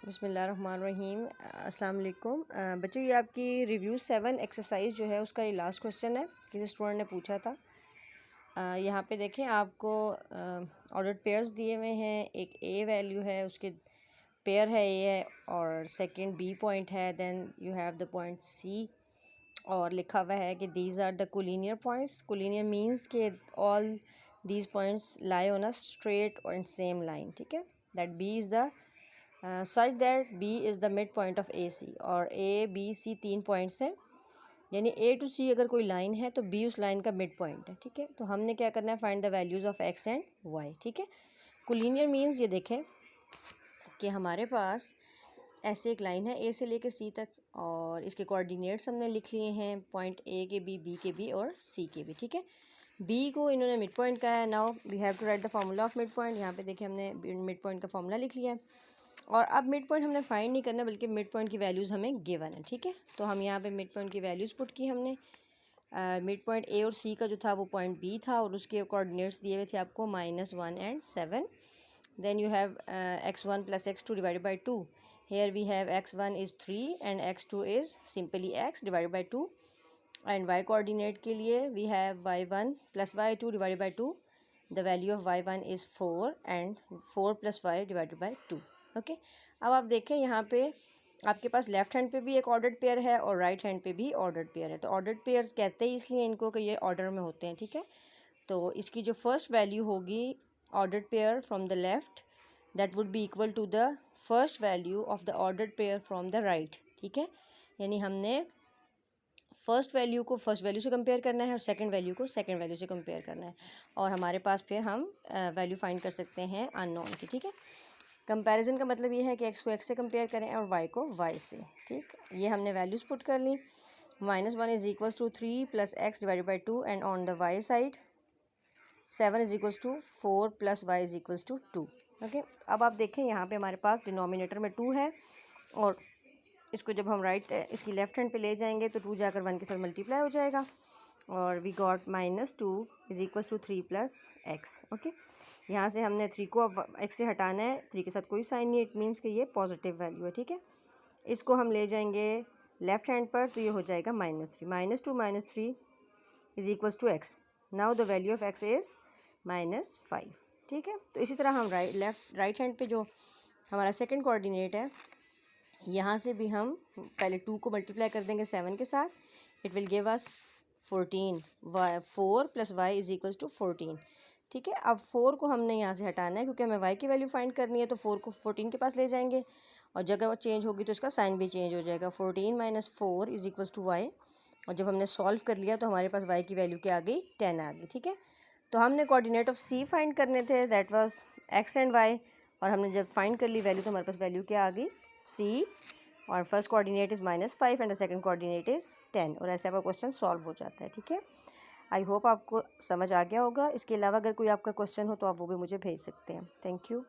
बिस्मिल्लाहिर्रहमानिर्रहीम। अस्सलाम वालेकुम बच्चों, ये आपकी रिव्यू 7 एक्सरसाइज जो है उसका ये लास्ट क्वेश्चन है। किसी स्टूडेंट ने पूछा था। यहाँ पे देखें, आपको ऑर्डर्ड पेयर्स दिए हुए हैं। एक ए वैल्यू है, उसके पेयर है ए है, और सेकंड बी पॉइंट है। Then you have the point C, और लिखा हुआ है कि these are the collinear points. Collinear means के all these points lie on a straight और सेम लाइन। ठीक है, that B is the such that B is the mid point of A C. और ए बी सी 3 पॉइंट्स हैं, यानी ए to सी अगर कोई line है तो बी उस लाइन का मिड पॉइंट है। ठीक है, तो हमने क्या करना है, find the values of x and y. ठीक है, कोलिनियर मीन्स ये देखें कि हमारे पास ऐसे एक लाइन है ए से लेके सी तक, और इसके कोऑर्डिनेट्स हमने लिख लिए हैं, पॉइंट ए के बी के बी और सी के बी। ठीक है, बी को इन्होंने मिड पॉइंट कहा है। Now we have to write the formula of mid point. यहाँ पे देखिए हमने मिड पॉइंट का फार्मूला लिख लिया है, और अब मिड पॉइंट हमने फाइंड नहीं करना, बल्कि मिड पॉइंट की वैल्यूज़ हमें गिवन है। ठीक है, तो हम यहाँ पे मिड पॉइंट की वैल्यूज़ पुट की हमने। मिड पॉइंट ए और सी का जो था वो पॉइंट बी था, और उसके कोऑर्डिनेट्स दिए हुए थे आपको -1 and 7। Then you have x1 + x2 divided by 2। Here we have x1 is 3 and x2 is simply x divided by 2। And y coordinate के लिए we have y1 + y2 divided by 2। The value of y1 is 4 and 4 + y divided by 2। Okay, अब आप देखें यहाँ पे आपके पास left hand पे भी एक ऑर्डर्ड पेयर है और राइट हैंड पे भी ऑर्डर्ड पेयर है। तो ऑर्डर्ड पेयर्स कहते हैं इसलिए इनको कि ये ऑर्डर में होते हैं। ठीक है, तो इसकी जो फर्स्ट वैल्यू होगी ordered pair from the left, that would be equal to the first value of the ordered pair from the right. ठीक है, यानी हमने फर्स्ट वैल्यू को फर्स्ट वैल्यू से कंपेयर करना है और सेकंड वैल्यू को सेकंड वैल्यू से कंपेयर करना है, और हमारे पास फिर हम वैल्यू फाइंड कर सकते हैं अननोन की। ठीक है, कंपैरिजन का मतलब ये है कि x को x से कंपेयर करें और y को y से। ठीक, ये हमने वैल्यूज़ पुट कर ली। -1 is equals to 3 + x divided by 2, and on the y side 7 is equals to 4 + y is equals to 2। Okay, अब आप देखें यहाँ पे हमारे पास डिनोमिनेटर में 2 है, और इसको जब हम इसकी लेफ्ट हैंड पे ले जाएंगे तो 2 जाकर 1 के साथ मल्टीप्लाई हो जाएगा, और we got -2 is equals to 3 + x। Okay, यहाँ से हमने 3 को अब x से हटाना है। 3 के साथ कोई साइन नहीं, इट मीन्स कि ये पॉजिटिव वैल्यू है। ठीक है, इसको हम ले जाएंगे लेफ्ट हैंड पर, तो ये हो जाएगा -3। -2 - 3 is equals to x। Now the value of x is -5। ठीक है, तो इसी तरह हम राइट हैंड पे जो हमारा सेकंड कोऑर्डिनेट है, यहाँ से भी हम पहले 2 को मल्टीप्लाई कर देंगे 7 के साथ। It will give us 14। 4 + y is equals to 14। ठीक है, अब 4 को हमने यहाँ से हटाना है, क्योंकि हमें y की वैल्यू फाइंड करनी है। तो 4 को 14 के पास ले जाएंगे, और जगह वो चेंज होगी तो इसका साइन भी चेंज हो जाएगा। 14 - 4 इज़ इक्वल्स टू y, और जब हमने सॉल्व कर लिया तो हमारे पास y की वैल्यू क्या आ गई, 10 आ गई। ठीक है, तो हमने कोऑर्डिनेट ऑफ c फाइंड करने थे, that was x and y, और हमने जब फाइंड कर ली वैल्यू तो हमारे पास वैल्यू क्या आ गई, c, और first coordinate is -5 and the second coordinate is 10, और ऐसे आपका क्वेश्चन सॉल्व हो जाता है। ठीक है, आई होप आपको समझ आ गया होगा। इसके अलावा अगर कोई आपका क्वेश्चन हो तो आप वो भी मुझे भेज सकते हैं। Thank you.